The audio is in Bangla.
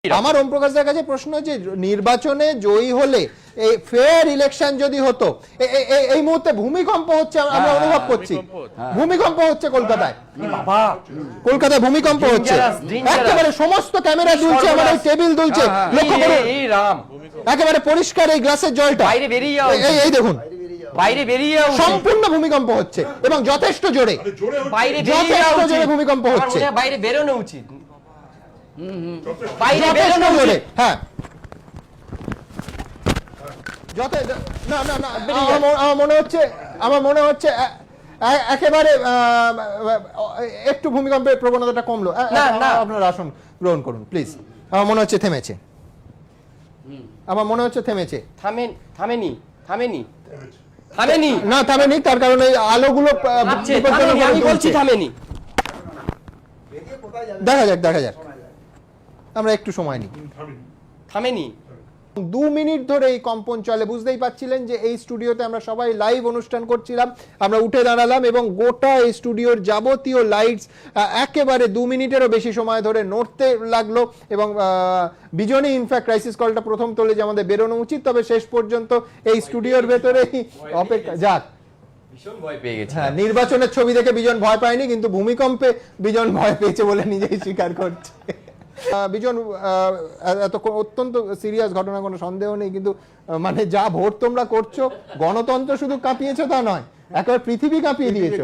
আমার ওম প্রকাশদার কাছে প্রশ্ন হচ্ছে নির্বাচনে জয়ী হলে এই ফেয়ার ইলেকশন যদি হতো এই মুহূর্তে ভূমিকম্প হচ্ছে আমরা অনুভব করছি ভূমিকম্প হচ্ছে কলকাতায় কলকাতায় ভূমিকম্প হচ্ছে একেবারে সমস্ত ক্যামেরা দুলছে আমাদের টেবিল দুলছে লক্ষ্য করুন এই রাম একেবারে পরিষ্কার এই গ্লাসের জলটা বাইরে বেরিয়ে যাও এই দেখুন বাইরে বেরিয়ে যাও সম্পূর্ণ ভূমিকম্প হচ্ছে এবং যথেষ্ট জোরে বাইরে বেরিয়ে যাও যথেষ্ট জোরে ভূমিকম্প হচ্ছে বাইরে বেরোনো উচিত বাইরে বেরোনো জোরে উচিত হ্যাঁ না না না আমার মনে হচ্ছে একেবারে একটু ভূমিকম্পের প্রবণতাটা কমলো আপনার আসন গ্রহণ করুন প্লিজ আমার মনে হচ্ছে থেমেছে থামেনি না থামেনি তার কারণে আলোগুলো আমি বলছি থামেনি দেখা যাক আমরা একটু সময় নিই থামেনি 2 মিনিট ধরে এই কম্পন চলে বুঝতেই পাচ্ছিলেন যে এই স্টুডিওতে আমরা সবাই লাইভ অনুষ্ঠান করছিলাম আমরা উঠে দাঁড়ালাম এবং গোটা এই স্টুডিওর যাবতীয় লাইটস একেবারে 2 মিনিটেরও বেশি সময় ধরে নড়তে লাগলো এবং বিজনই ইনফ্যাক্ট ক্রাইসিস কলটা প্রথম তোলে যে আমাদের বেরোনো উচিত তবে শেষ পর্যন্ত এই স্টুডিওর ভেতরেই অপেক্ষা যাক ভীষণ ভয় পেয়ে গেছে হ্যাঁ নির্বাচনের ছবি দেখে বিজন ভয় পায়নি কিন্তু ভূমিকম্পে বিজন ভয় পেয়েছে বলে নিজেই স্বীকার করছে বিজন এত অত্যন্ত সিরিয়াস ঘটনা কোনো সন্দেহ নেই কিন্তু মানে যা ভোট তোমরা করছো গণতন্ত্র শুধু কাঁপিয়েছো তা নয় একেবারে পৃথিবী কাঁপিয়ে দিয়েছো